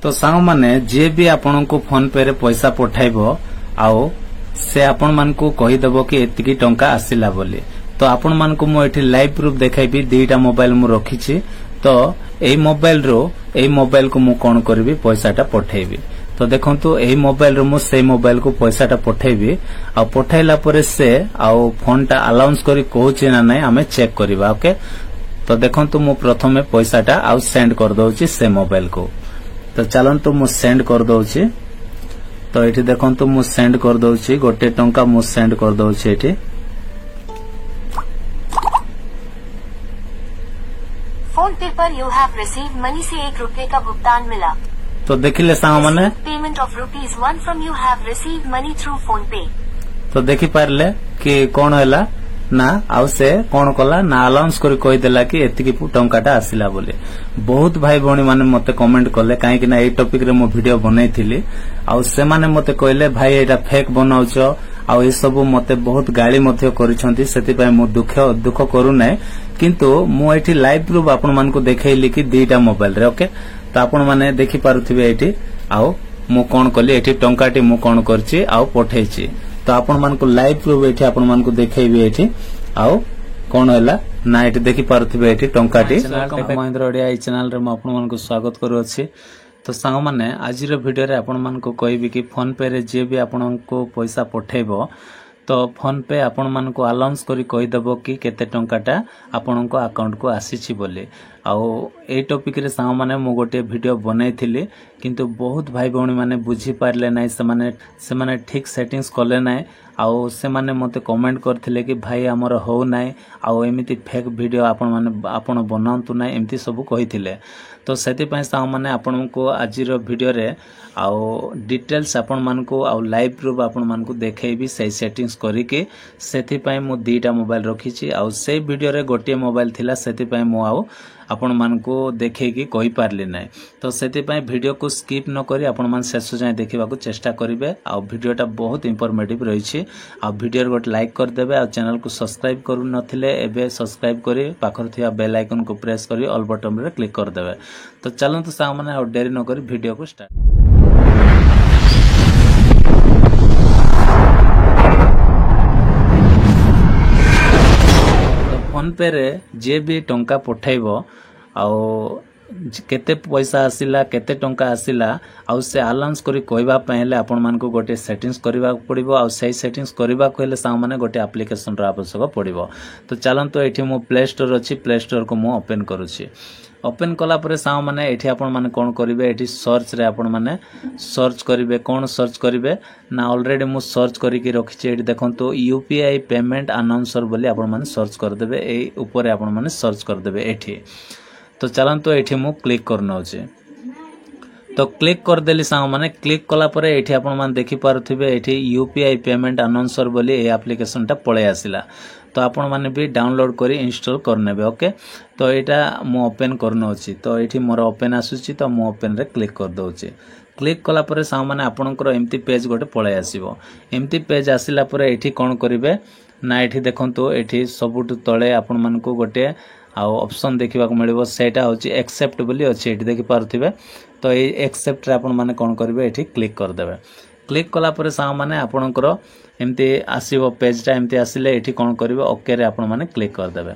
तो सांग माने जे भी आपण को फोन पे रे पैसा पठाइबो आओ से आपण मान को कहि देबो कि एतिकी टंका आसिला बोली। तो आपण मान को मु एठी लाइव प्रूफ देखाइबी। दुईटा मोबाइल मु रखिछि तो एई मोबाइल रो एई मोबाइल को मु कोन करबी पैसाटा पठाइबी। तो देखंतु एई मोबाइल रो मु सेई मोबाइल को पैसाटा पठाइबी आ पठाइला परे से आ फोनटा अलाउंस करी कहूछि ना नै हमें चेक करबा। ओके तो देखंतु मु प्रथमे पैसाटा आ सेंड कर दउछि से मोबाइल को। तो चलंतु मु सेंड कर दउछि। तो एठी देखंतु मु सेंड कर दउछि गोटे टंका मु सेंड कर दउछि एठी। फोन पे पर यू हैव रिसीव्ड मनी से 1 रुपए का भुगतान मिला। तो देखिले सांग माने payment of ₹1 from you have received money through phone पे। तो देखि पारले कि कोन हैला ना आउ से कोन कला ना अलाउंस करी कहि देला कि एतिकी टंकाटा आसिला बोले। बहुत भाई भौणी माने मते कमेंट कले काहे कि ना ए टॉपिक रे मो वीडियो बनैथिली आउ से माने मते कहले भाई एटा फेक बनाउछो आउ ए सब मते बहुत गाली मध्य करिसंती। सेति पय मो दुख करू नै किंतु मो एठी लाइव प्रूफ आपण मान को देखैली कि दुईटा मोबाइल रे। ओके तो आपण माने देखि पारुथिबे एठी आउ मो कोन कली एठी टंकाटी मो कोन करछि आउ पठैछि। तो आपण मान को लाइव प्रूफ एठी आपण मान को देखैबी एठी आउ कोन हैला ना एठी देखि पारुथिबे एठी टंकाटी। महेंद्र ओडिया ई चैनल रे म आपण मान को स्वागत करू अछि। तो सांग माने आज रो वीडियो रे आपण मान को कहबी कि फोन पे रे जे भी आपण को पैसा पठेबो तो फोन पे आपण मान को अलाउंस करी कहि देबो कि केते टंकाटा आपण को अकाउंट को आसीछि बोले। आउ ए टॉपिक रे सांग माने मो गोटे वीडियो बनैथिली किंतु बहुत भाई भौणी माने बुझी पारले नै से माने ठीक सेटिंग्स करले नै आउ से माने मते कमेंट करथिले कि भाई हमर हो नै आउ एमिति फेक वीडियो आपण बनांतु नै एमिति सब कहिथिले। तो सेति पय सांग माने आपण को आज रो वीडियो रे आउ डिटेल्स आपण मान को आउ लाइव प्रूफ आपण मान को देखैबी सही सेटिंग्स करी के। सेति पय मो दुईटा मोबाइल रखिछि आउ से वीडियो रे गोटे मोबाइल थिला सेति पय मो आउ आपण मान को देखे कि कहि पारली नै। तो सेति पय वीडियो को स्किप न करी आपण मान शेष जाय देखिबा को चेष्टा करिवे। आ वीडियोटा बहुत इंफॉर्मेटिव रही छी। आ वीडियो रे गोटे लाइक कर देबे आ चैनल को सब्सक्राइब करू नथिले एबे सब्सक्राइब करी पाखर थिया बेल आइकन को प्रेस करी ऑल बटन रे क्लिक कर देबे। तो चलंतु सा माने आ देरी न करी वीडियो को स्टार्ट। फोन पे रे जे भी टंका पठाइबो आउ केते पैसा आसिला केते टंका आसिला आउ से अलाउंस करी कहबा पहिले आपण मान को गोटे सेटिंग्स करबा पड़िबो आउ सही सेटिंग्स करबा कहले सा माने गोटे एप्लीकेशन रो आवश्यक पड़िबो। तो चलंतु एठी मो प्ले स्टोर अछि प्ले स्टोर को मो ओपन करूछि। ओपन कला परे सा माने एठी आपण माने कोन करिवे एठी सर्च रे आपण माने सर्च करिवे कोन सर्च करिवे ना ऑलरेडी मु सर्च करी के रखि छी। एठी देखंतु यूपीआई पेमेंट अनाउंसर बोली आपण माने सर्च कर देबे। ए ऊपर आपण माने सर्च कर देबे एठी। तो चलंतु एठी मु क्लिक करनो छी। तो क्लिक कर देली सा माने क्लिक कला परे एठी आपण माने देखि पारुथिबे एठी यूपीआई पेमेंट अनाउंसर बोली ए एप्लीकेशन टा पळे आसिला। तो आपण माने भी डाउनलोड करी इंस्टॉल करनेबे। ओके तो एटा मो ओपन करनो अछि। तो एठी मोर ओपन आसुछि तो मो ओपन रे क्लिक कर दउछि। क्लिक कला परे सा माने आपनकर एम्ति पेज गोटे पळे आसीबो। एम्ति पेज आसिला परे एठी कोन करिवे ना एठी देखंतु एठी सबुट तळे आपण मान को गोटे आ ऑप्शन देखिबा को मिलिबो सेटा होछि एक्सेप्ट बोली अछि। एठी देखि पारुथिबे तो ए एक्सेप्ट रे आपण माने कोन करिवे एठी क्लिक कर देबे। क्लिक कला परे सा माने आपनकर एम्ति आसीबो पेजटा एम्ति आसिले एठी कोन करिवे ओके रे आपण माने क्लिक कर देबे।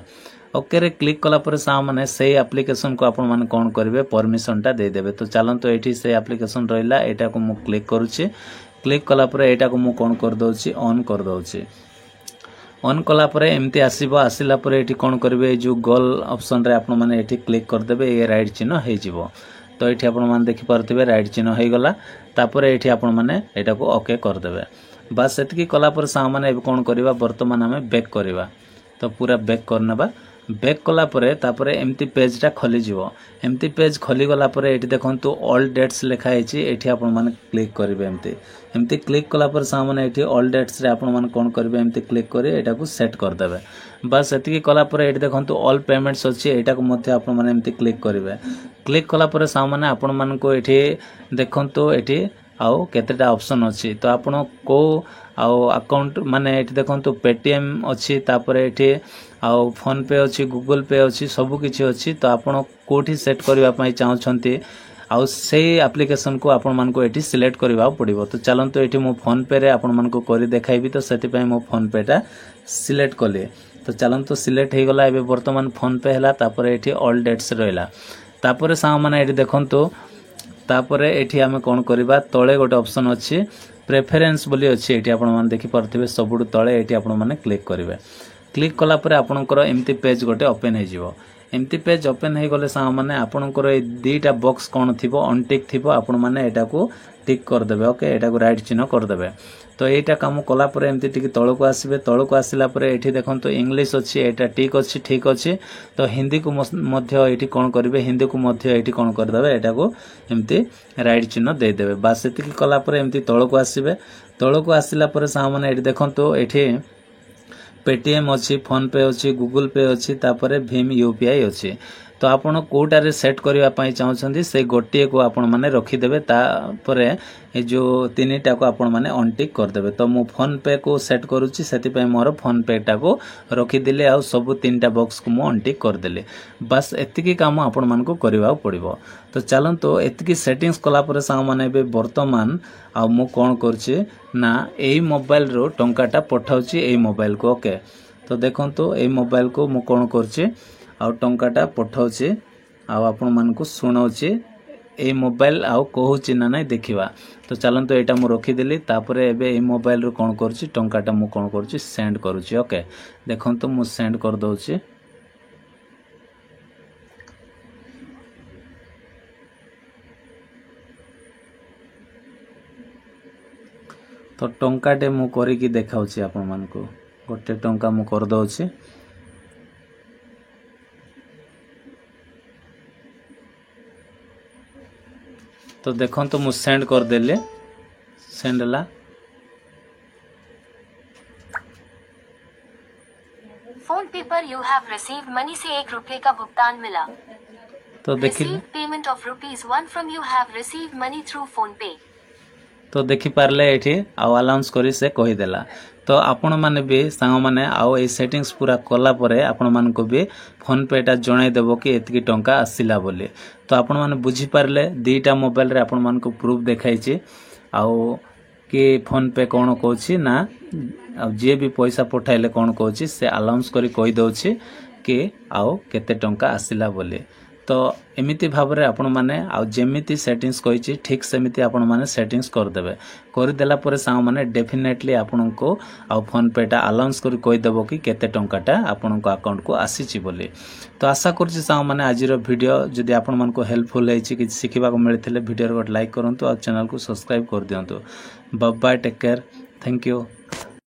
ओके रे क्लिक कला परे सा माने सेही एप्लीकेशन को आपण माने कोन करिवे परमिशन टा दे देबे। तो चलंतु एठी से एप्लीकेशन रहिला एटा को मु क्लिक करूची। क्लिक कला परे एटा को मु कोन कर दउची ऑन कर दउची। ऑन कला परे एम्ति आसीबो। आसिला परे एठी कोन करिवे जो गोल ऑप्शन रे आपण माने एठी क्लिक कर देबे। ए राइट चिन्ह हे जिवो। तो एठी आपण माने देखि पारथिबे राइट चिन्ह हे गला। तापरे एठी आपण माने एटा को ओके कर देबे। बस एतकी कला पर सा माने कोन करिवा वर्तमान हमें बैक करिवा। तो पूरा बैक करनेबा। बैक कला परे तापरे एम्ति पेज टा खोली जिवो। एम्ति पेज खोली गला परे एठी देखंतु ऑल डेट्स लिखा हेछि। एठी आपण माने क्लिक करिवे। एम्ति क्लिक कला पर सा माने एठी ऑल डेट्स रे आपण माने कोन करिवे एम्ति क्लिक करी एटा को सेट कर देबे। बस एतकी कला परे एठी देखंतु ऑल पेमेंट्स अछि। एटा को मध्ये आपण माने एम्ति क्लिक करिवे। क्लिक कला परे सा माने आपण मान को एठी देखंतु एठी आउ केतेटा ऑप्शन अछि। तो आपण को आउ अकाउंट माने एठी देखंतु पेटीएम अछि तापरे एठी आउ फोन पे अछि गूगल पे अछि सब किछि अछि। तो आपण कोठी सेट करबा पई चाहछंती आउ से एप्लिकेशन को आपण मानको एठी सिलेक्ट करबा पड़िबो। तो चलंतु एठी मो फोन पे रे आपण मानको करि देखाइबी। तो सेति पय मो फोन पे टा सिलेक्ट कले। तो चलंतु सिलेक्ट हे गला। एबे वर्तमान फोन पे हला तापर एठी ऑल डेट्स रहला। तापर सा माने एठी देखंतु तापर एठी हमें कोन करबा तळे गोटे ऑप्शन अछि प्रेफरेंस बोली अछि। एठी आपण माने देखि परथिबे सबुडु तळे एठी आपण माने क्लिक करिवे। क्लिक कला परे आपनकर एमती पेज गोटे ओपन हे जिवो। एमती पेज ओपन हे गले सा माने आपनकर ए दीटा बॉक्स कोन थिबो अनटिक थिबो आपण माने एटा को टिक कर देबे। ओके एटा को राइट चिन्ह कर देबे। तो एटा काम कला परे एमती टिक तळको आसीबे। तळको आसिला परे एठी देखंतो इंग्लिश अछि एटा टिक अछि ठीक अछि। तो हिंदी को मध्य एठी कोन करिवे हिंदी को मध्य एठी कोन कर देबे एटा को एमती राइट चिन्ह दे देबे। बास एति कला परे एमती तळको आसीबे। तळको आसिला परे सा माने एठी देखंतो एठी पेटीएम अच्छी फोन पे अच्छी गूगल पे अच्छी तापर भीम यूपीआई अच्छी। तो आपण कोटारे सेट करबा पई चाहउछंदी से गोटिए को आपण माने रखी देबे। तापरे ए जो तीनटा को आपण माने अनटिक कर देबे। तो मो फोन पे को सेट करूची सेति पई मोर फोन पे टा को रखी दिले आ सब तीनटा बॉक्स को मो अनटिक कर देले। बस एतिकी काम आपण मान को करबा पड़िबो। तो चलंतो एतिकी सेटिंग्स कला परे सा माने बे वर्तमान आ मो कोन करची ना एई मोबाइल रो टंकाटा पठाउची एई मोबाइल को। ओके तो देखंतो एई मोबाइल को मो कोन करची आ टंकाटा पठाउची आ आपण मान को सुनाउची ए मोबाइल आउ कहूची ना नहीं देखिबा। तो चलंतो एटा मु रखी देली। तापरे एबे ए मोबाइल रो कोन करची टंकाटा मु कोन करची सेंड करूची। ओके देखंतो मु सेंड कर दउची। तो टंकाटे मु करी की देखाउची आपण मान को गोटे टंका मु कर दउची। तो देखो तो मु सेंड कर देले सेंड ला। फोन पे पर यू हैव रिसीव्ड मनी से 1 रुपए का भुगतान मिला। तो देखिए received payment of ₹1 from you have received money through phone पे। तो देखि पारले एठी आ अलाउंस करी से कहि देला। तो आपण माने भी सांग माने आउ ए सेटिंग्स पूरा कला परे आपण मान को भी फोन पे टा जणाई देबो कि एतकी टंका आसिला बोली। तो आपण माने बुझी पारले दीटा मोबाइल रे आपण मान को प्रूफ देखाई छी आउ कि फोन पे कोन कहूची ना आ जे भी पैसा पठाइले कोन कहूची से अलाउंस करी कहि दोची कि आउ केते टंका आसिला बोली। तो एमिति भाबरे आपण माने आ जेमिति सेटिंग्स कहिची ठीक सेमिति आपण माने सेटिंग्स कर देबे। कर देला परे सांग माने डेफिनेटली आपण को आ फोन पे टा अलाउंस करी कहि देबो कि केते टंकाटा आपण को अकाउंट को आसीची बोली। तो आशा करछि सांग माने आजिरो वीडियो जदि आपण मान को हेल्पफुल हेछि कि सिखिबा को मिलिथिले वीडियो को लाइक करंतु आ चैनल को सब्सक्राइब कर दियंतु। Bye bye take care thank you.